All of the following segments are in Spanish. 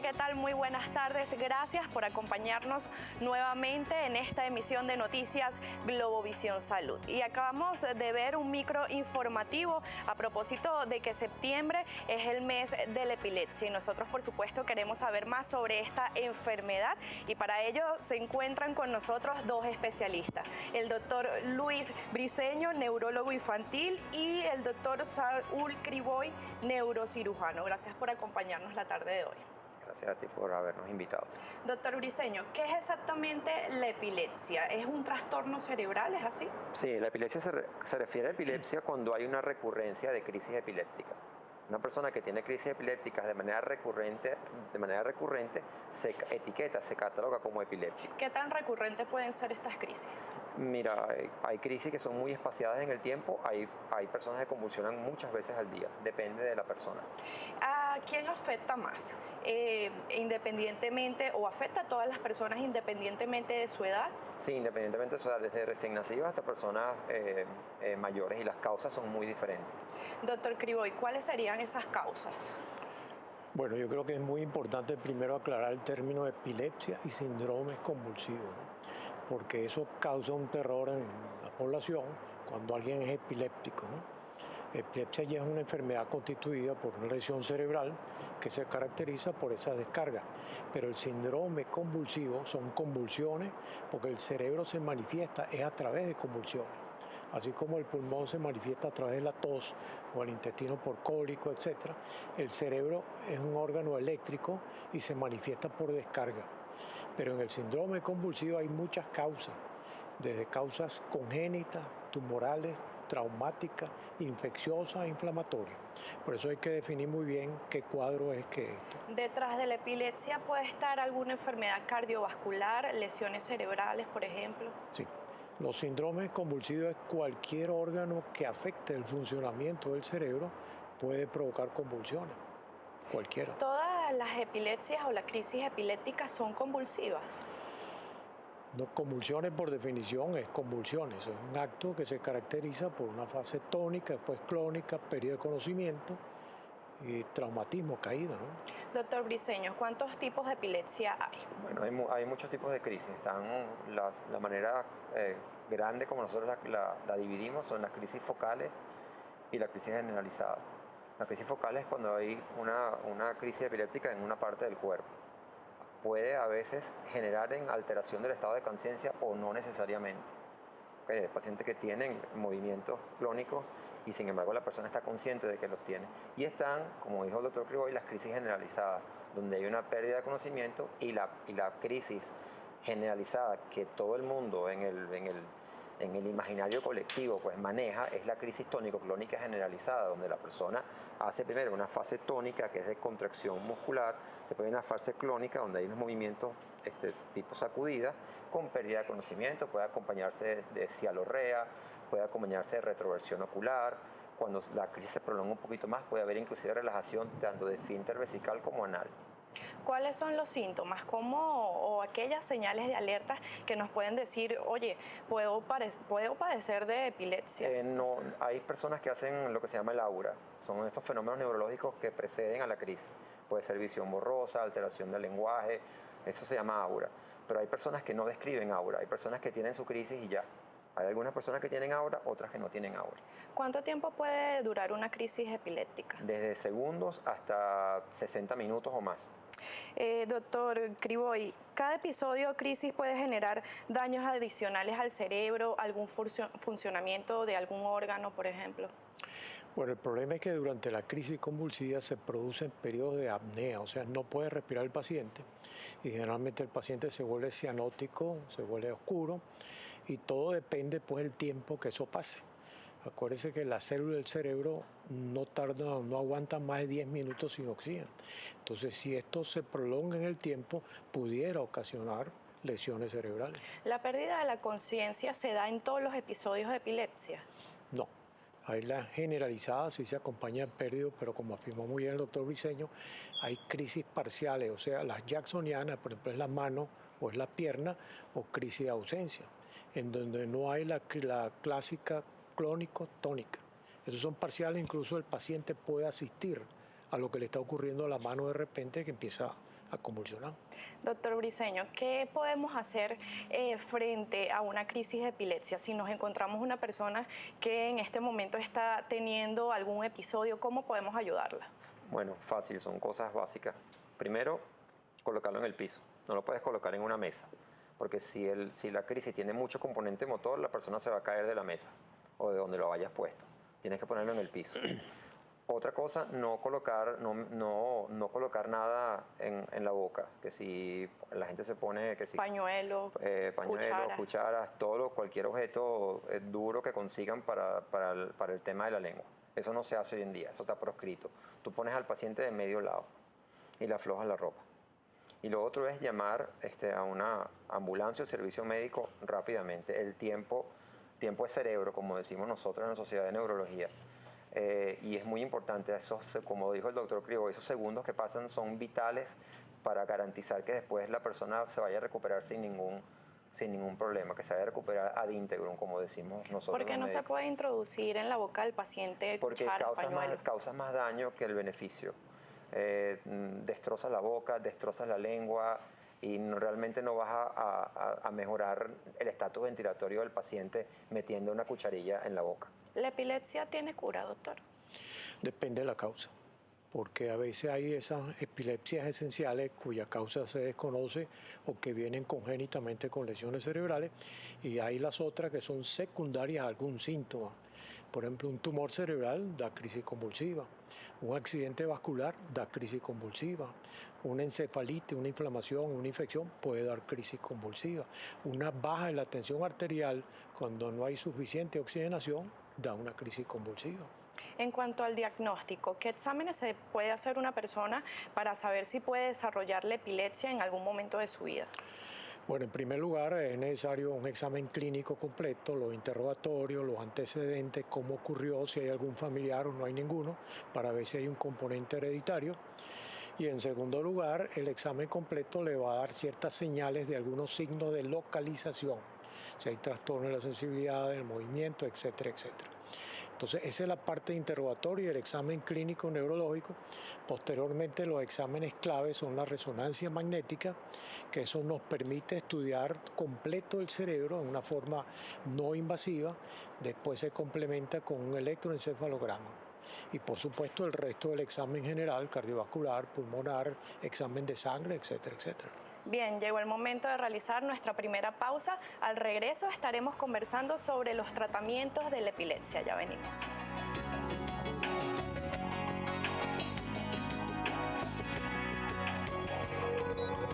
¿qué tal? Muy buenas tardes. Gracias por acompañarnos nuevamente en esta emisión de Noticias Globovisión Salud. Y acabamos de ver un micro informativo a propósito de que septiembre es el mes de la epilepsia y nosotros, por supuesto, queremos saber más sobre esta enfermedad y para ello se encuentran con nosotros dos especialistas, el doctor Luis Briceño, neurólogo infantil, y el doctor Saúl Criboy, neurocirujano. Gracias por acompañarnos la tarde de hoy. Gracias a ti por habernos invitado. Doctor Briceño, ¿qué es exactamente la epilepsia? ¿Es un trastorno cerebral, es así? Sí, la epilepsia se refiere a epilepsia cuando hay una recurrencia de crisis epiléptica. Una persona que tiene crisis epilépticas de manera recurrente se etiqueta, se cataloga como epiléptico. ¿Qué tan recurrentes pueden ser estas crisis? Mira, hay crisis que son muy espaciadas en el tiempo, hay personas que convulsionan muchas veces al día, depende de la persona. ¿A quién afecta más? ¿Independientemente o afecta a todas las personas independientemente de su edad? Sí, independientemente de su edad, desde recién nacidos hasta personas mayores, y las causas son muy diferentes. Doctor Criboy, ¿cuáles serían esas causas? Bueno, yo creo que es muy importante primero aclarar el término epilepsia y síndrome convulsivo, ¿no? Porque eso causa un terror en la población cuando alguien es epiléptico, ¿no? Epilepsia ya es una enfermedad constituida por una lesión cerebral que se caracteriza por esa descarga, pero el síndrome convulsivo son convulsiones porque el cerebro se manifiesta es a través de convulsiones. Así como el pulmón se manifiesta a través de la tos o el intestino por cólico, etc., el cerebro es un órgano eléctrico y se manifiesta por descarga. Pero en el síndrome convulsivo hay muchas causas, desde causas congénitas, tumorales, traumáticas, infecciosas e inflamatorias. Por eso hay que definir muy bien qué cuadro es que esto. ¿Detrás de la epilepsia puede estar alguna enfermedad cardiovascular, lesiones cerebrales, por ejemplo? Sí. Los síndromes convulsivos es cualquier órgano que afecte el funcionamiento del cerebro puede provocar convulsiones, cualquiera. ¿Todas las epilepsias o las crisis epilépticas son convulsivas? No, convulsiones por definición es convulsiones, es un acto que se caracteriza por una fase tónica, después clónica, pérdida de conocimiento y traumatismo, caída, ¿no? Doctor Briceño, ¿cuántos tipos de epilepsia hay? Bueno, hay muchos tipos de crisis. La manera grande como nosotros la dividimos son las crisis focales y la crisis generalizada. La crisis focal es cuando hay una crisis epiléptica en una parte del cuerpo. Puede a veces generar en alteración del estado de conciencia o no necesariamente. Hay pacientes que tienen movimientos clónicos y sin embargo la persona está consciente de que los tiene. Y están, como dijo el doctor Criboy, las crisis generalizadas, donde hay una pérdida de conocimiento y la crisis generalizada que todo el mundo en el imaginario colectivo pues maneja es la crisis tónico-clónica generalizada, donde la persona hace primero una fase tónica que es de contracción muscular, después hay una fase clónica donde hay unos movimientos tipo sacudida con pérdida de conocimiento, puede acompañarse de cialorrea, puede acompañarse de retroversión ocular. Cuando la crisis se prolonga un poquito más puede haber inclusive relajación tanto de esfínter vesical como anal. ¿Cuáles son los síntomas? O aquellas señales de alerta que nos pueden decir, oye, puedo padecer de epilepsia? No, hay personas que hacen lo que se llama el aura. Son estos fenómenos neurológicos que preceden a la crisis. Puede ser visión borrosa, alteración del lenguaje, eso se llama aura. Pero hay personas que no describen aura, hay personas que tienen su crisis y ya. Hay algunas personas que tienen aura, otras que no tienen aura. ¿Cuánto tiempo puede durar una crisis epiléptica? Desde segundos hasta 60 minutos o más. Doctor Criboy, ¿cada episodio de crisis puede generar daños adicionales al cerebro, algún funcionamiento de algún órgano, por ejemplo? Bueno, el problema es que durante la crisis convulsiva se producen periodos de apnea, o sea, no puede respirar el paciente y generalmente el paciente se vuelve cianótico, se vuelve oscuro y todo depende pues del tiempo que eso pase. Acuérdense que las células del cerebro no aguantan más de 10 minutos sin oxígeno. Entonces, si esto se prolonga en el tiempo, pudiera ocasionar lesiones cerebrales. ¿La pérdida de la conciencia se da en todos los episodios de epilepsia? No. Hay la generalizada, sí se acompaña de pérdida, pero como afirmó muy bien el doctor Briceño, hay crisis parciales, o sea, las jacksonianas, por ejemplo, es la mano o es la pierna, o crisis de ausencia, en donde no hay la clásica clónico-tónica. Esos son parciales, incluso el paciente puede asistir a lo que le está ocurriendo a la mano de repente que empieza a convulsionar. Doctor Briceño, ¿qué podemos hacer frente a una crisis de epilepsia? Si nos encontramos una persona que en este momento está teniendo algún episodio, ¿cómo podemos ayudarla? Bueno, fácil, son cosas básicas. Primero, colocarlo en el piso. No lo puedes colocar en una mesa, porque si la crisis tiene mucho componente motor, la persona se va a caer de la mesa o de donde lo hayas puesto. Tienes que ponerlo en el piso. Otra cosa, no colocar nada en la boca, que si la gente se pone Pañuelo, cucharas, cualquier objeto duro que consigan para el tema de la lengua. Eso no se hace hoy en día, eso está proscrito. Tú pones al paciente de medio lado y le aflojas la ropa. Y lo otro es llamar a una ambulancia o servicio médico rápidamente. El tiempo es cerebro, como decimos nosotros en la Sociedad de Neurología. Y es muy importante, como dijo el doctor Cribo, esos segundos que pasan son vitales para garantizar que después la persona se vaya a recuperar sin ningún problema, que se vaya a recuperar ad integrum, como decimos nosotros. ¿Por qué no se puede introducir en la boca del paciente cuchara, pañuelo? Porque causa más daño que el beneficio. Destrozas la boca, destrozas la lengua y realmente no vas a mejorar el estatus ventilatorio del paciente metiendo una cucharilla en la boca. ¿La epilepsia tiene cura, doctor? Depende de la causa, porque a veces hay esas epilepsias esenciales cuya causa se desconoce o que vienen congénitamente con lesiones cerebrales, y hay las otras que son secundarias a algún síntoma. Por ejemplo, un tumor cerebral da crisis convulsiva, un accidente vascular da crisis convulsiva, una encefalitis, una inflamación, una infección puede dar crisis convulsiva, una baja en la tensión arterial cuando no hay suficiente oxigenación da una crisis convulsiva. En cuanto al diagnóstico, ¿qué exámenes se puede hacer una persona para saber si puede desarrollar la epilepsia en algún momento de su vida? Bueno, en primer lugar es necesario un examen clínico completo, los interrogatorios, los antecedentes, cómo ocurrió, si hay algún familiar o no hay ninguno, para ver si hay un componente hereditario. Y en segundo lugar, el examen completo le va a dar ciertas señales de algunos signos de localización, si hay trastorno de la sensibilidad, del movimiento, etcétera, etcétera. Entonces, esa es la parte de interrogatorio y el examen clínico neurológico. Posteriormente, los exámenes claves son la resonancia magnética, que eso nos permite estudiar completo el cerebro en una forma no invasiva. Después se complementa con un electroencefalograma. Y por supuesto el resto del examen general, cardiovascular, pulmonar, examen de sangre, etcétera, etcétera. Bien, llegó el momento de realizar nuestra primera pausa. Al regreso estaremos conversando sobre los tratamientos de la epilepsia. Ya venimos.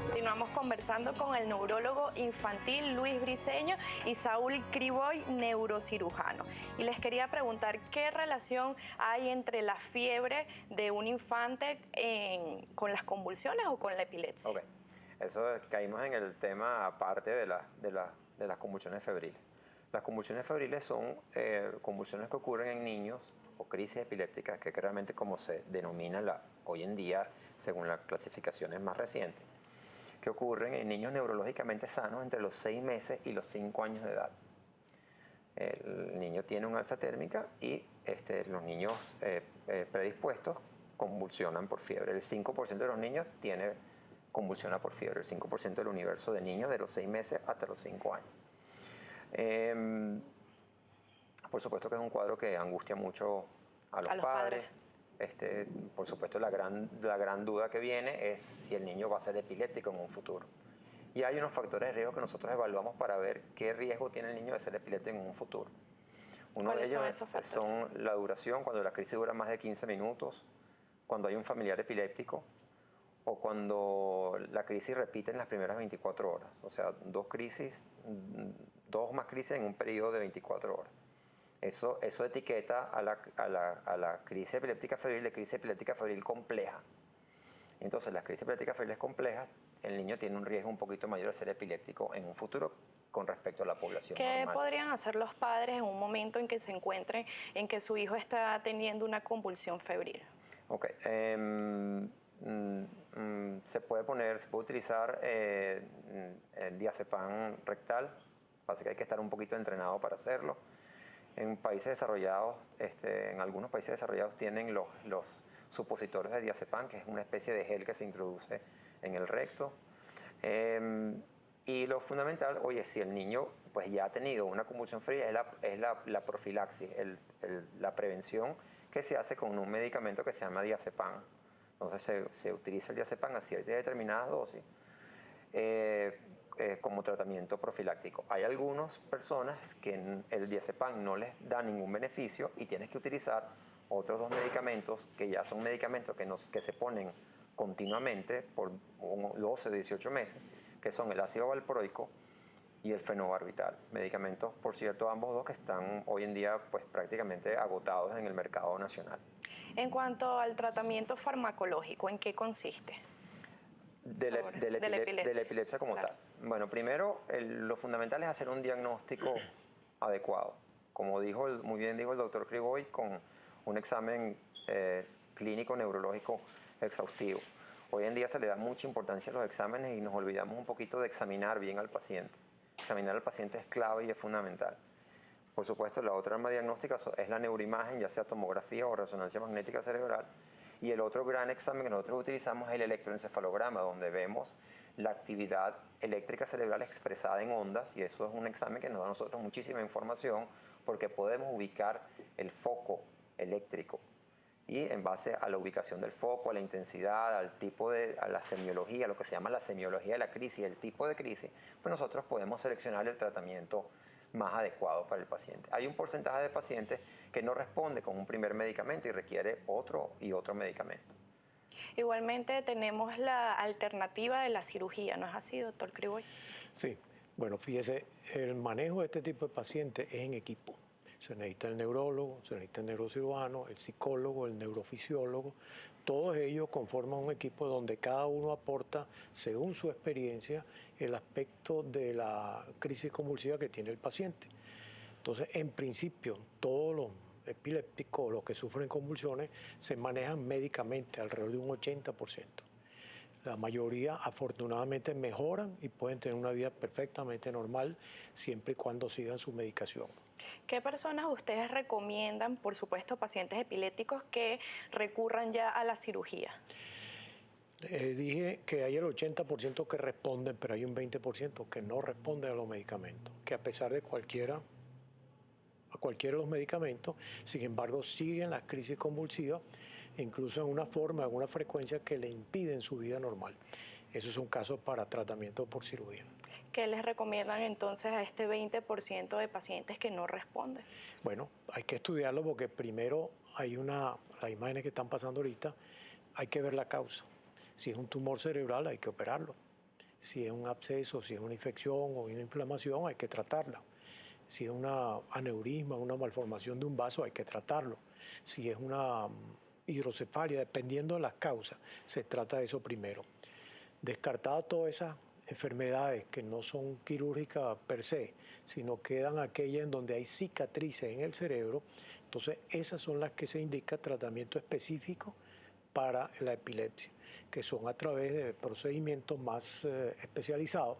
Continuamos conversando con el neurólogo infantil Luis Briceño y Saúl Criboy, neurocirujano. Y les quería preguntar qué relación hay entre la fiebre de un infante con las convulsiones o con la epilepsia. Okay. Eso caímos en el tema aparte de las convulsiones febriles. Las convulsiones febriles son convulsiones que ocurren en niños o crisis epilépticas, que realmente como se denomina hoy en día según las clasificaciones más recientes, que ocurren en niños neurológicamente sanos entre los 6 meses y los 5 años de edad. El niño tiene una alza térmica y los niños predispuestos convulsionan por fiebre. El 5% de los niños convulsiona por fiebre, el 5% del universo de niños de los 6 meses hasta los 5 años. Por supuesto que es un cuadro que angustia mucho a los padres. Por supuesto la gran duda que viene es si el niño va a ser epiléptico en un futuro. Y hay unos factores de riesgo que nosotros evaluamos para ver qué riesgo tiene el niño de ser epiléptico en un futuro. Uno de ellos son la duración, cuando la crisis dura más de 15 minutos, cuando hay un familiar epiléptico, o cuando la crisis repite en las primeras 24 horas. O sea, 2 o más crisis en un periodo de 24 horas. Eso etiqueta a la crisis epiléptica febril de crisis epiléptica febril compleja. Entonces, las crisis epilépticas febriles complejas, el niño tiene un riesgo un poquito mayor de ser epiléptico en un futuro con respecto a la población normal. ¿Qué podrían hacer los padres en un momento en que se encuentren en que su hijo está teniendo una convulsión febril? Ok. Se puede utilizar diazepam rectal. Pasa que hay que estar un poquito entrenado para hacerlo. En países desarrollados, en algunos países desarrollados tienen supositorios de diazepam, que es una especie de gel que se introduce en el recto. Y lo fundamental, oye, si el niño pues ya ha tenido una convulsión fría, es la profilaxis, la prevención que se hace con un medicamento que se llama diazepam. Entonces se utiliza el diazepam a ciertas determinadas dosis como tratamiento profiláctico. Hay algunas personas que el diazepam no les da ningún beneficio y tienes que utilizar otros dos medicamentos que ya son medicamentos que se ponen continuamente por 12 o 18 meses, que son el ácido valproico y el fenobarbital. Medicamentos, por cierto, ambos dos que están hoy en día pues, prácticamente agotados en el mercado nacional. En cuanto al tratamiento farmacológico, ¿en qué consiste? De la epilepsia como tal. Bueno, primero, lo fundamental es hacer un diagnóstico adecuado. Como muy bien dijo el doctor Criboy, con un examen clínico neurológico exhaustivo. Hoy en día se le da mucha importancia a los exámenes y nos olvidamos un poquito de examinar bien al paciente. Examinar al paciente es clave y es fundamental. Por supuesto, la otra arma diagnóstica es la neuroimagen, ya sea tomografía o resonancia magnética cerebral. Y el otro gran examen que nosotros utilizamos es el electroencefalograma, donde vemos la actividad eléctrica cerebral expresada en ondas, y eso es un examen que nos da a nosotros muchísima información porque podemos ubicar el foco eléctrico. Y en base a la ubicación del foco, a la intensidad, a la semiología, lo que se llama la semiología de la crisis, el tipo de crisis, pues nosotros podemos seleccionar el tratamiento más adecuado para el paciente. Hay un porcentaje de pacientes que no responde con un primer medicamento y requiere otro y otro medicamento. Igualmente tenemos la alternativa de la cirugía, ¿no es así, doctor Criboy? Sí, bueno, fíjese, el manejo de este tipo de pacientes es en equipo. Se necesita el neurólogo, se necesita el neurocirujano, el psicólogo, el neurofisiólogo. Todos ellos conforman un equipo donde cada uno aporta, según su experiencia, el aspecto de la crisis convulsiva que tiene el paciente. Entonces, en principio, todos los epilépticos, los que sufren convulsiones, se manejan médicamente alrededor de un 80%. La mayoría, afortunadamente, mejoran y pueden tener una vida perfectamente normal siempre y cuando sigan su medicación. ¿Qué personas ustedes recomiendan, por supuesto, pacientes epilépticos que recurran ya a la cirugía? Dije que hay el 80% que responden, pero hay un 20% que no responden a los medicamentos, que a pesar de cualquiera de los medicamentos, sin embargo, siguen las crisis convulsivas, incluso en una forma, en una frecuencia que le impiden su vida normal. Esos son casos para tratamiento por cirugía. ¿Qué les recomiendan entonces a este 20% de pacientes que no responden? Bueno, hay que estudiarlo porque primero las imágenes que están pasando ahorita, hay que ver la causa. Si es un tumor cerebral, hay que operarlo. Si es un absceso, si es una infección o una inflamación, hay que tratarla. Si es una aneurisma, una malformación de un vaso, hay que tratarlo. Si es una hidrocefalia, dependiendo de las causas, se trata de eso primero. Descartadas todas esas enfermedades que no son quirúrgicas per se, sino quedan aquellas en donde hay cicatrices en el cerebro, entonces esas son las que se indica tratamiento específico para la epilepsia, que son a través de procedimientos más especializados.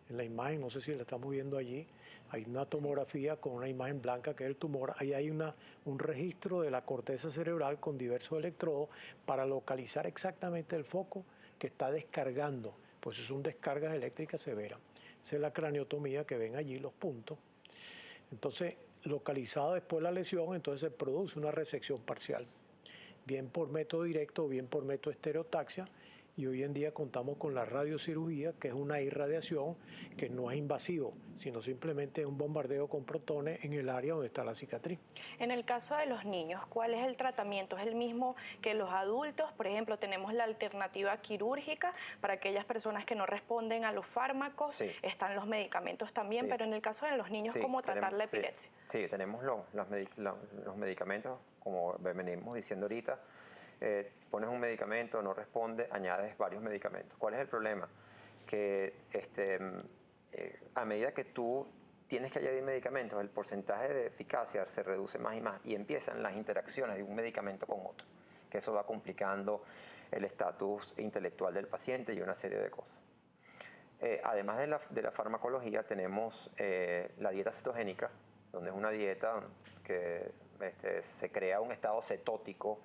En la imagen, no sé si la estamos viendo allí, hay una tomografía con una imagen blanca que es el tumor. Ahí hay un registro de la corteza cerebral con diversos electrodos para localizar exactamente el foco que está descargando, pues son descargas eléctricas severas. Esa es la craniotomía que ven allí, los puntos. Entonces, localizado después de la lesión, entonces se produce una resección parcial, bien por método directo o bien por método estereotaxia, y hoy en día contamos con la radiocirugía, que es una irradiación que no es invasivo, sino simplemente un bombardeo con protones en el área donde está la cicatriz. En el caso de los niños, ¿cuál es el tratamiento? ¿Es el mismo que los adultos? Por ejemplo, tenemos la alternativa quirúrgica para aquellas personas que no responden a los fármacos, sí. Están los medicamentos también, sí. Pero en el caso de los niños, sí, ¿cómo tratar la epilepsia? Sí, tenemos los medicamentos, como venimos diciendo ahorita. Pones un medicamento, no responde, añades varios medicamentos. ¿Cuál es el problema? Que a medida que tú tienes que añadir medicamentos, el porcentaje de eficacia se reduce más y más y empiezan las interacciones de un medicamento con otro, que eso va complicando el estatus intelectual del paciente y una serie de cosas. Además de la farmacología, tenemos la dieta cetogénica, donde es una dieta que se crea un estado cetótico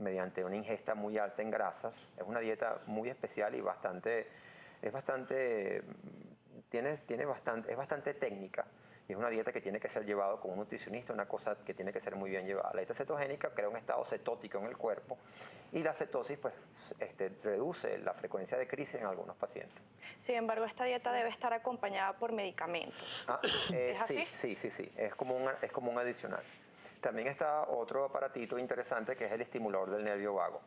mediante una ingesta muy alta en grasas. Es una dieta muy especial y es bastante técnica. Y es una dieta que tiene que ser llevada con un nutricionista, una cosa que tiene que ser muy bien llevada. La dieta cetogénica crea un estado cetótico en el cuerpo y la cetosis pues, reduce la frecuencia de crisis en algunos pacientes. Sin embargo, esta dieta debe estar acompañada por medicamentos. ¿Es así? Sí. Es como un adicional. También está otro aparatito interesante que es el estimulador del nervio vago,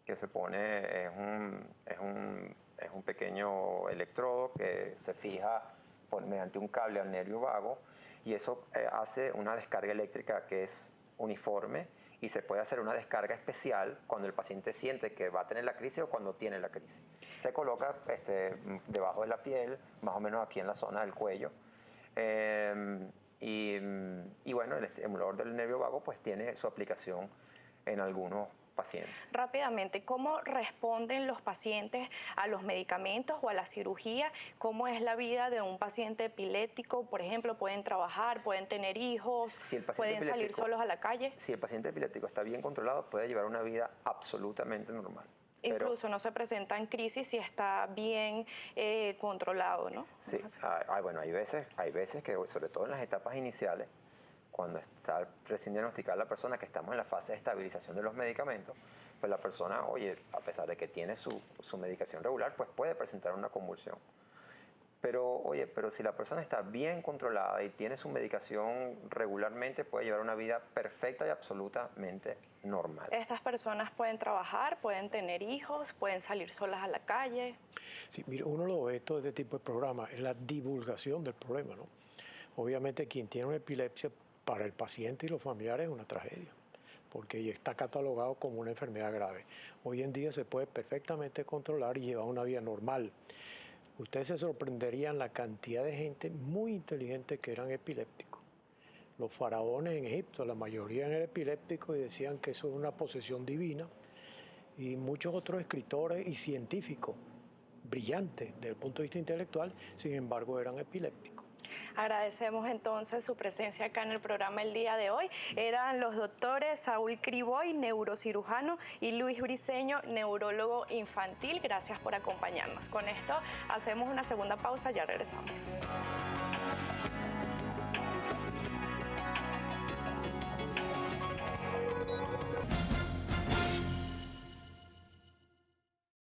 que se pone, es un pequeño electrodo que se fija mediante un cable al nervio vago y eso hace una descarga eléctrica que es uniforme y se puede hacer una descarga especial cuando el paciente siente que va a tener la crisis o cuando tiene la crisis. Se coloca debajo de la piel, más o menos aquí en la zona del cuello. Y bueno, el estimulador del nervio vago pues tiene su aplicación en algunos pacientes. Rápidamente, ¿cómo responden los pacientes a los medicamentos o a la cirugía? ¿Cómo es la vida de un paciente epiléptico? Por ejemplo, ¿pueden trabajar, pueden tener hijos, pueden salir solos a la calle? Si el paciente epiléptico está bien controlado, puede llevar una vida absolutamente normal. Incluso no se presentan crisis si está bien controlado, ¿no? Sí, bueno, hay veces que, sobre todo en las etapas iniciales, cuando está recién diagnosticada la persona, que estamos en la fase de estabilización de los medicamentos, pues la persona, oye, a pesar de que tiene su medicación regular, pues puede presentar una convulsión. Pero si la persona está bien controlada y tiene su medicación regularmente, puede llevar una vida perfecta y absolutamente normal. Estas personas pueden trabajar, pueden tener hijos, pueden salir solas a la calle. Sí, mira, uno lo ve todo este tipo de programas, es la divulgación del problema, ¿no? Obviamente quien tiene una epilepsia para el paciente y los familiares es una tragedia, porque está catalogado como una enfermedad grave. Hoy en día se puede perfectamente controlar y llevar una vida normal. Ustedes se sorprenderían la cantidad de gente muy inteligente que eran epilépticos. Los faraones en Egipto, la mayoría eran epilépticos y decían que eso es una posesión divina. Y muchos otros escritores y científicos brillantes desde el punto de vista intelectual, sin embargo, eran epilépticos. Agradecemos entonces su presencia acá en el programa el día de hoy. Eran los doctores Saúl Criboy, neurocirujano, y Luis Briceño, neurólogo infantil. Gracias por acompañarnos. Con esto hacemos una segunda pausa, ya regresamos.